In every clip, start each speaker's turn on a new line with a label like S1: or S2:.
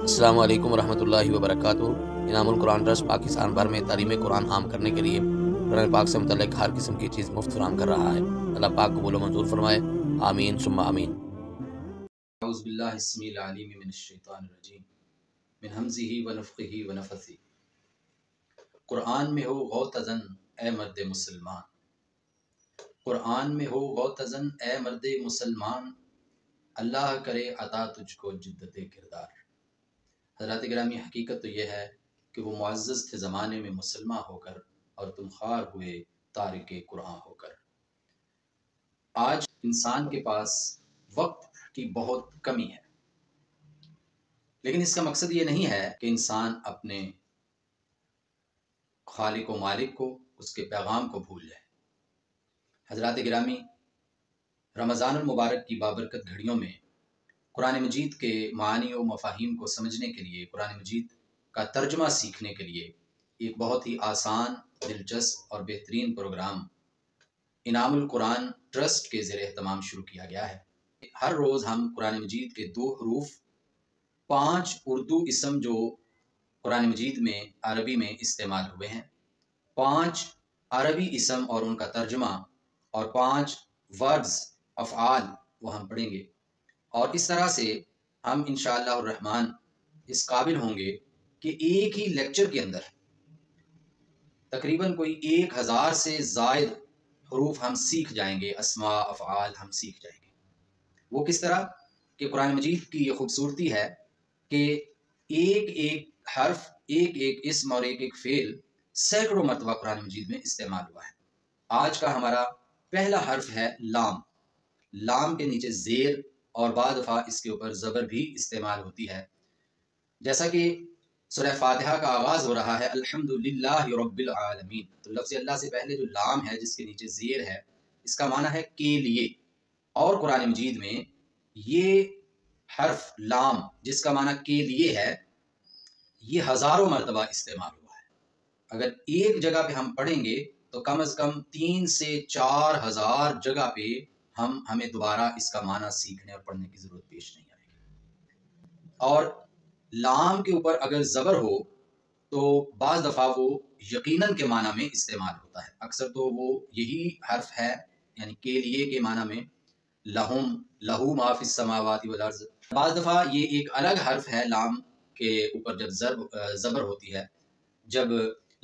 S1: السلام علیکم ورحمۃ اللہ وبرکاتہ۔ انعام القرآن ٹرسٹ پاکستان بھر میں تعلیم قرآن عام کرنے کے لیے قرآن پاک سے متعلق ہر قسم کی چیز مفت فراہم کر رہا ہے۔ اللہ پاک قبول و منظور فرمائے، آمین ثم آمین۔ اعوذ باللہ السمیع العلیم من الشیطان الرجیم من ہمزہ ونفخہ ونفثہ۔ قرآن میں ہو غوطہ اے مرد مسلمان، قرآن میں ہو غوطہ اے مرد مسلمان، اللہ کرے عطا تجھ کو جدت کردار۔ حضرات گرامی، حقیقت تو یہ ہے کہ وہ معزز تھے زمانے میں مسلمان ہو کر، اور تم خوار ہوئے تارک قرآن ہو کر۔ آج انسان کے پاس وقت کی بہت کمی ہے، لیکن اس کا مقصد یہ نہیں ہے کہ انسان اپنے خالق و مالک کو، اس کے پیغام کو بھول جائے۔ حضرات گرامی، رمضان المبارک کی بابرکت گھڑیوں میں قرآن مجید کے معانی و مفاہیم کو سمجھنے کے لیے، قرآن مجید کا ترجمہ سیکھنے کے لیے ایک بہت ہی آسان، دلچسپ اور بہترین پروگرام انعام القرآن ٹرسٹ کے زیر اہتمام شروع کیا گیا ہے۔ ہر روز ہم قرآن مجید کے 2 حروف، 5 اردو اسم جو قرآن مجید میں عربی میں استعمال ہوئے ہیں، 5 عربی اسم اور ان کا ترجمہ، اور 5 ورڈز، افعال، وہ ہم پڑھیں گے، اور اس طرح سے ہم انشاءاللہ الرحمن اس قابل ہوں گے کہ ایک ہی لیکچر کے اندر تقریباً کوئی 1000 سے زائد حروف ہم سیکھ جائیں گے، اسماء، افعال ہم سیکھ جائیں گے۔ وہ کس طرح کہ قرآن مجید کی یہ خوبصورتی ہے کہ ایک ایک حرف، ایک ایک اسم اور ایک ایک فعل سینکڑوں مرتبہ قرآن مجید میں استعمال ہوا ہے۔ آج کا ہمارا پہلا حرف ہے لام۔ لام کے نیچے زیر اور بعد دفعہ اس کے اوپر زبر بھی استعمال ہوتی ہے، جیسا کہ سورہ فاتحہ کا آغاز ہو رہا ہے الحمدللہ رب العالمین، تو لفظ اللہ سے پہلے جو لام ہے جس کے نیچے زیر ہے، اس کا معنی ہے کے لیے۔ اور قرآن مجید میں یہ حرف لام جس کا معنی کے لیے ہے، یہ ہزاروں مرتبہ استعمال ہوا ہے۔ اگر ایک جگہ پہ ہم پڑھیں گے تو کم از کم 3 سے 4000 جگہ پہ ہمیں دوبارہ اس کا معنی سیکھنے اور پڑھنے کی ضرورت پیش نہیں آئے گی۔ اور لام کے اوپر اگر زبر ہو تو بعض دفعہ وہ یقیناً کے معنی میں استعمال ہوتا ہے، اکثر تو وہ یہی حرف ہے، یعنی کے لیے کے معنی میں لہم، لہو ما فی السماوات والارض۔ بعض دفعہ یہ ایک الگ حرف ہے، لام کے اوپر جب زبر ہوتی ہے، جب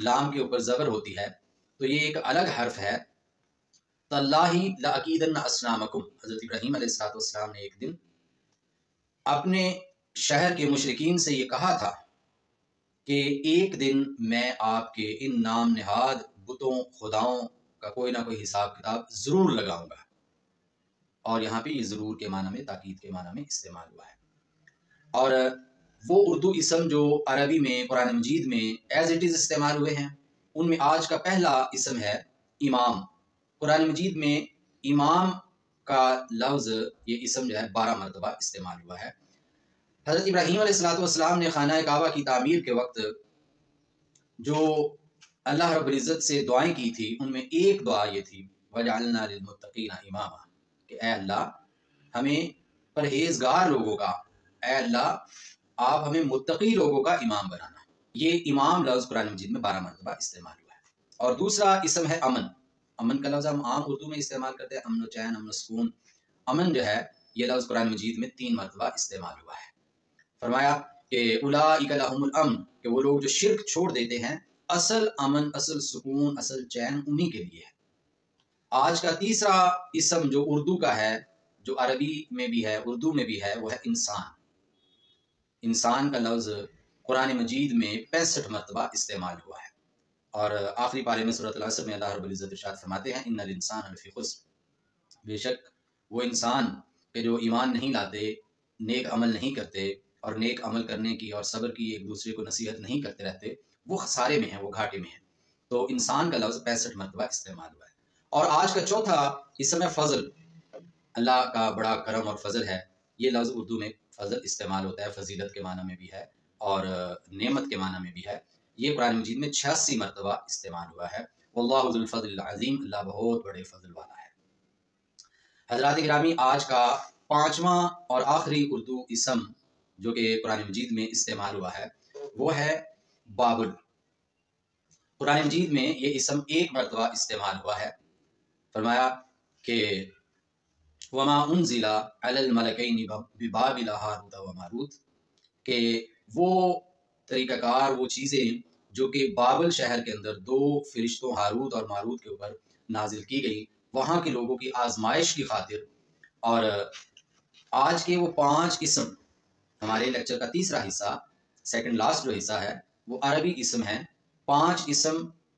S1: لام کے اوپر زبر ہوتی ہے تو یہ ایک الگ حرف ہے۔ تاللہ لاکیدن اصنامکم، حضرت ابراہیم علیہ السلام نے ایک دن اپنے شہر کے مشرکین سے یہ کہا تھا کہ ایک دن میں آپ کے ان نام نہاد بتوں، خداؤں کا کوئی نہ کوئی حساب کتاب ضرور لگاؤں گا، اور یہاں پہ یہ ضرور کے معنی میں، تاکید کے معنی میں استعمال ہوا ہے۔ اور وہ اردو اسم جو عربی میں قرآن مجید میں ایز اٹ از استعمال ہوئے ہیں، ان میں آج کا پہلا اسم ہے امام۔ قرآن مجید میں امام کا لفظ، یہ اسم جو ہے 12 مرتبہ استعمال ہوا ہے۔ حضرت ابراہیم علیہ السلام نے خانہ کعبہ کی تعمیر کے وقت جو اللہ رب العزت سے دعائیں کی تھی، ان میں ایک دعا یہ تھی وَجَعَلْنَا لِلْمُتَّقِينَ إِمَامًا، کہ اے اللہ ہمیں پرہیزگار لوگوں کا، اے اللہ آپ ہمیں متقی لوگوں کا امام بنانا۔ یہ امام لفظ قرآن مجید میں 12 مرتبہ استعمال ہوا ہے۔ اور دوسرا اسم ہے امن۔ امن کا لفظ ہم عام اردو میں استعمال کرتے ہیں، امن و چین، امن و سکون۔ امن جو ہے یہ لفظ قرآن مجید میں 3 مرتبہ استعمال ہوا ہے۔ فرمایا کہ اولئک لہم الامن، کہ وہ لوگ جو شرک چھوڑ دیتے ہیں، اصل امن، اصل سکون، اصل چین انہی کے لیے ہے۔ آج کا تیسرا اسم جو اردو کا ہے، جو عربی میں بھی ہے، اردو میں بھی ہے، وہ ہے انسان۔ انسان کا لفظ قرآن مجید میں 65 مرتبہ استعمال ہوا ہے۔ اور آخری پارے میں سورۃ العصر میں اللہ رب العزت ارشاد فرماتے ہیں ان الانسان لفی خسر، بے شک وہ انسان کہ جو ایمان نہیں لاتے، نیک عمل نہیں کرتے، اور نیک عمل کرنے کی اور صبر کی ایک دوسرے کو نصیحت نہیں کرتے رہتے، وہ خسارے میں ہیں، وہ گھاٹے میں ہیں۔ تو انسان کا لفظ 65 مرتبہ استعمال ہوا ہے۔ اور آج کا چوتھا اسم ہے فضل۔ اللہ کا بڑا کرم اور فضل ہے، یہ لفظ اردو میں فضل استعمال ہوتا ہے، فضیلت کے معنی میں بھی ہے اور نعمت کے معنی میں بھی ہے۔ یہ قرآن مجید میں 86 مرتبہ استعمال ہوا ہے۔ واللہ ذو الفضل العظیم، اللہ بہت بڑے فضل والا ہے۔ حضرات گرامی، آج کا 5واں اور آخری اردو اسم جو کہ قرآن مجید میں استعمال ہوا ہے وہ ہے بابل۔ قرآن مجید میں یہ اسم ایک مرتبہ استعمال ہوا ہے۔ فرمایا کہ وما انزل علی الملکین ببابل ہاروت و ماروت، کہ وہ طریقہ کار، وہ چیزیں جو کہ بابل شہر کے اندر دو فرشتوں ہاروت اور ماروت کے اوپر نازل کی گئی وہاں کے لوگوں کی آزمائش کی خاطر، اور آج کے وہ 5 اسم، ہمارے لیکچر کا تیسرا حصہ، سیکنڈ لاسٹ جو حصہ ہے وہ عربی اسم ہیں۔ 5 اسم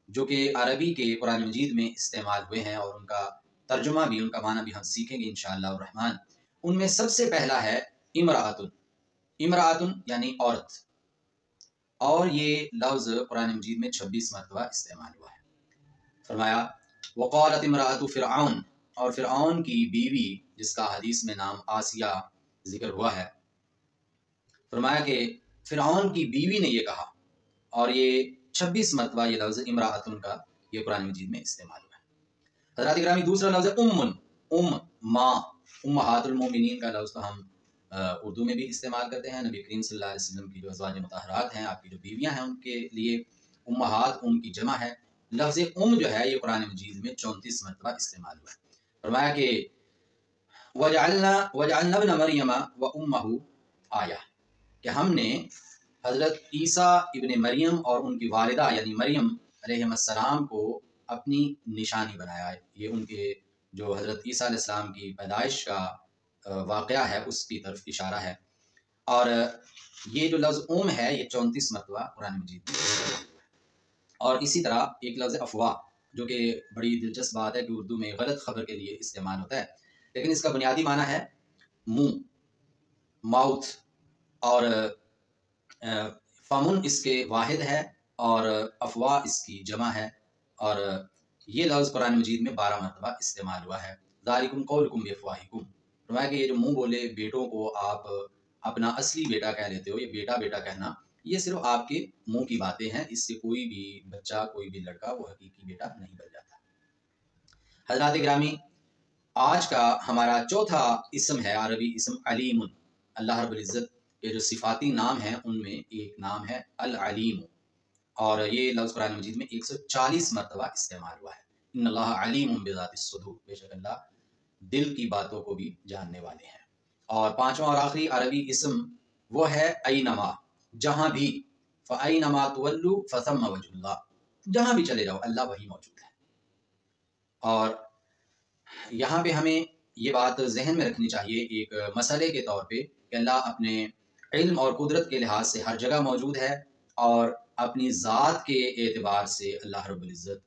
S1: جو کہ عربی کے قرآن مجید میں استعمال ہوئے ہیں، اور ان کا ترجمہ بھی، ان کا معنی بھی ہم سیکھیں گے انشاءاللہ الرحمن۔ ان میں سب سے پہلا ہے امرأۃن۔ امرأۃن یعنی عورت، اور یہ لفظ قرآن مجید میں 26 مرتبہ استعمال ہوا ہے۔ فرمایا وقالت امرأۃ فرعون، اور فرعون کی بیوی جس کا حدیث میں نام آسیہ ذکر ہوا ہے، فرمایا کہ فرعون کی بیوی نے یہ کہا، اور یہ 26 مرتبہ یہ لفظ امرأۃن کا یہ قرآن مجید میں استعمال ہوا ہے۔ حضرات گرامی، دوسرا لفظ ہے ماں۔ امہات المومنین کا لفظ تو ہم اردو میں بھی استعمال کرتے ہیں۔ نبی کریم صلی اللہ علیہ وسلم کی جو ازواج مطہرات ہیں، آپ کی جو بیویاں ہیں، ان کے لیے امہات کی جمع ہے۔ لفظ جو ہے یہ قرآن مجید میں 34 مرتبہ استعمال ہوا ہے۔ فرمایا کہ وَجَعَلْنَا ابْنَ مَرْيَمَ وَأُمَّهُ آیَةً، کہ ہم نے حضرت عیسیٰ ابن مریم اور ان کی والدہ یعنی مریم علیہ السلام کو اپنی نشانی بنایا ہے۔ یہ ان کے جو حضرت عیسیٰ علیہ السلام کی پیدائش کا واقعہ ہے اس کی طرف اشارہ ہے، اور یہ جو لفظ ہے یہ 34 مرتبہ قرآن مجید میں استعمال ہوا ہے۔ اور اسی طرح ایک لفظ افواہ، جو کہ بڑی دلچسپ بات ہے کہ اردو میں غلط خبر کے لیے استعمال ہوتا ہے، لیکن اس کا بنیادی معنی ہے منہ، ماؤتھ، اور فمن اس کے واحد ہے اور افواہ اس کی جمع ہے، اور یہ لفظ قرآن مجید میں 12 مرتبہ استعمال ہوا ہے۔ ذالکم قولکم بافواہکم، فرمایا کہ یہ جو منہ بولے بیٹوں کو آپ اپنا اصلی بیٹا کہہ لیتے ہو، یہ بیٹا بیٹا کہنا یہ صرف آپ کے منہ کی باتیں ہیں، اس سے کوئی بھی بچہ، کوئی بھی لڑکا وہ حقیقی بیٹا نہیں بن جاتا۔ حضرات گرامی، آج کا ہمارا چوتھا اسم ہے عربی اسم علیم۔ اللہ رب العزت کے جو صفاتی نام ہیں ان میں ایک نام ہے العلیم، اور یہ لفظ قرآن مجید میں 140 مرتبہ استعمال ہوا ہے۔ ان اللہ علیم بذات الصدور، بے شک اللہ دل کی باتوں کو بھی جاننے والے ہیں۔ اور 5واں اور آخری عربی اسم وہ ہے اینما، جہاں بھی، فَأَيْنَمَا تُوَلُّوا فَثَمَّ وَجْهُ اللَّهِ، جہاں بھی چلے جاؤ اللہ وہی موجود ہے۔ اور یہاں پہ ہمیں یہ بات ذہن میں رکھنی چاہیے ایک مسئلے کے طور پہ کہ اللہ اپنے علم اور قدرت کے لحاظ سے ہر جگہ موجود ہے، اور اپنی ذات کے اعتبار سے اللہ رب العزت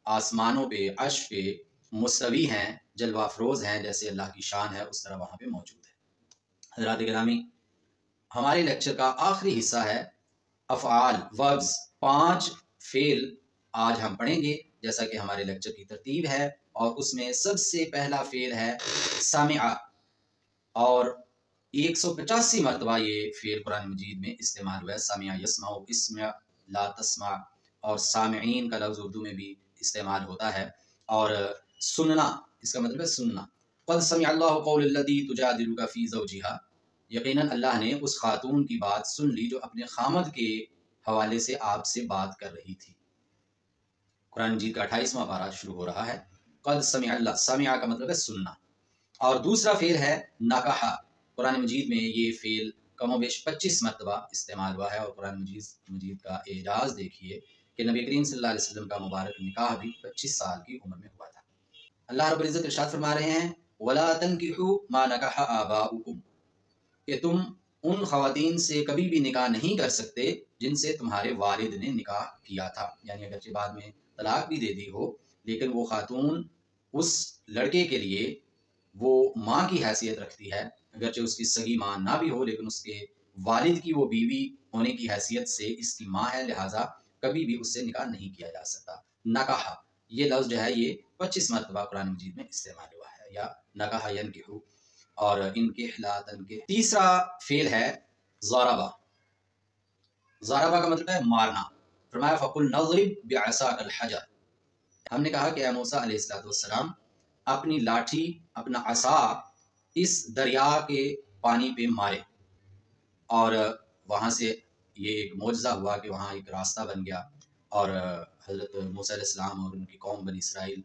S1: آسمانوں پہ، عرش پہ مستوی ہیں، جلوہ افروز ہیں، جیسے اللہ کی شان ہے اس طرح وہاں پہ موجود ہے۔ حضرات گرامی، ہمارے لیکچر کا آخری حصہ ہے افعال، وربز، 5 فعل آج ہم پڑھیں گے جیسا کہ ہمارے لیکچر کی ترتیب ہے، اور اس میں سب سے پہلا فعل ہے سامعہ، اور 185 مرتبہ یہ فعل قرآن مجید میں استعمال ہوا ہے۔ سامعہ یسمع، اسمع لا تسمع، اور سامعین کا لفظ اردو میں بھی استعمال ہوتا ہے۔ اور سننا، اس کا مطلب ہے سننا۔ قد سمع اللہ قول التی تجادلک فی زوجہا، یقیناً اللہ نے اس خاتون کی بات سن لی جو اپنے خامد کے حوالے سے آپ سے بات کر رہی تھی۔ قرآن مجید کا 28واں پارہ شروع ہو رہا ہے۔ قد سمع اللہ، سمع کا مطلب ہے سننا۔ اور دوسرا فعل ہے نکحہ، قرآن مجید میں یہ فعل کم و بیش 25 مرتبہ استعمال ہوا ہے، اور قرآن مجید کا اعجاز دیکھیے کہ نبی کریم صلی اللہ علیہ وسلم کا مبارک نکاح بھی 25 سال کی عمر میں ہوا تھا۔ اللہ رب العزت ارشاد فرما رہے ہیں وَلَا تَنْكِحُوا مَا نَكَحَ آبَاؤُكُمْ، کہ تم ان خواتین سے کبھی بھی نکاح نہیں کر سکتے جن سے تمہارے والد نے نکاح کیا تھا، یعنی اگرچہ بعد میں طلاق بھی دے دی ہو، لیکن وہ خاتون اس لڑکے کے لیے وہ ماں کی حیثیت رکھتی ہے، اگرچہ اس کی سگی ماں نہ بھی ہو، لیکن اس کے والد کی وہ بیوی ہونے کی حیثیت سے اس کی ماں ہے، لہٰذا کبھی بھی اس سے نکاح نہیں کیا جا سکتا۔ نکاح یہ لفظ جو ہے یہ 25 مرتبہ قرآن مجید میں استعمال ہوا ہے، یا نکاح ینکح، اور انکح لا تنکح۔ تیسرا فعل ہے ضربہ، ضربہ کا مطلب ہے مارنا۔ فرمایا فَقُلْ نَضْرِبْ بِعَصَاكَ الْحَجَرَ، ہم نے کہا کہ اے موسیٰ علیہ السلام اپنی لاٹھی، اپنا عصا اس دریا کے پانی پہ مارے، اور وہاں سے یہ ایک معجزہ ہوا کہ وہاں ایک راستہ بن گیا، اور حضرت موسیٰ علیہ السلام اور ان کی قوم بنی اسرائیل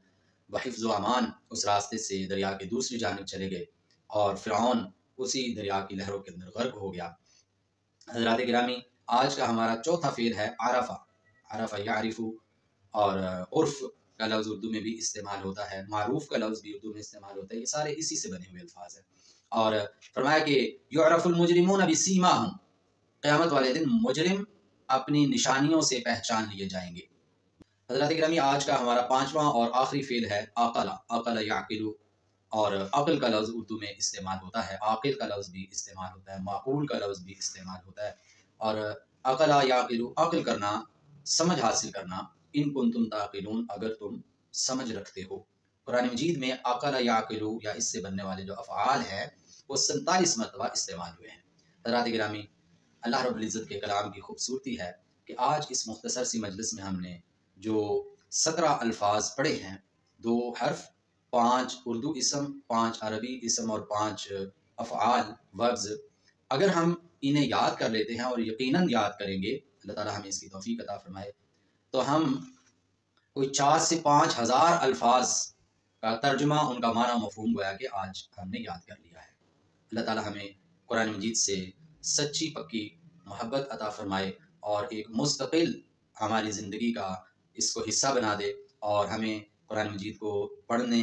S1: بحفظ و امان اس راستے سے دریا کے دوسری جانب چلے گئے، اور فرعون اسی دریا کی لہروں کے اندر غرق ہو گیا۔ حضرات گرامی، آج کا ہمارا چوتھا فعل ہے عرفہ۔ عرفہ یعرف، اور عرف کا لفظ اردو میں بھی استعمال ہوتا ہے، معروف کا لفظ بھی اردو میں استعمال ہوتا ہے، یہ سارے اسی سے بنے ہوئے الفاظ ہیں۔ اور فرمایا کہ یعرف المجرمون بسیماہم، قیامت والے دن مجرم اپنی نشانیوں سے پہچان لیے جائیں گے۔ حضرات گرامی، آج کا ہمارا پانچواں اور آخری فعل ہے عقل۔ عقل یعقل، اور عقل کا لفظ اردو میں استعمال ہوتا ہے، عاقل کا لفظ بھی استعمال ہوتا ہے، معقول کا لفظ بھی استعمال ہوتا ہے۔ اور عقل یعقل، عقل کرنا، سمجھ حاصل کرنا، ان کنتم تعقلون، اگر تم سمجھ رکھتے ہو۔ قرآن مجید میں عقل یعقل یا اس سے بننے والے جو افعال ہیں وہ 47 مرتبہ استعمال ہوئے ہیں۔ حضرات گرامی، اللہ رب العزت کے کلام کی خوبصورتی ہے کہ آج اس مختصر سی مجلس میں ہم نے جو 17 الفاظ پڑھے ہیں، 2 حرف، 5 اردو اسم، 5 عربی اسم اور 5 افعال وربز، اگر ہم انہیں یاد کر لیتے ہیں اور یقیناً یاد کریں گے، اللہ تعالیٰ ہمیں اس کی توفیق عطا فرمائے، تو ہم کوئی 4 سے 5 ہزار الفاظ کا ترجمہ، ان کا معنی مفہوم گویا کہ آج ہم نے یاد کر لیا ہے۔ اللہ تعالیٰ ہمیں قرآن مجید سے سچی پکی محبت عطا فرمائے، اور ایک مستقل ہماری زندگی کا اس کو حصہ بنا دے، اور ہمیں قرآن مجید کو پڑھنے،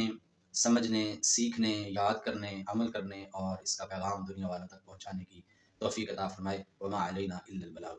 S1: سمجھنے، سیکھنے، یاد کرنے، عمل کرنے اور اس کا پیغام دنیا والوں تک پہنچانے کی توفیق عطا فرمائے۔ وما علینا الا البلاغ۔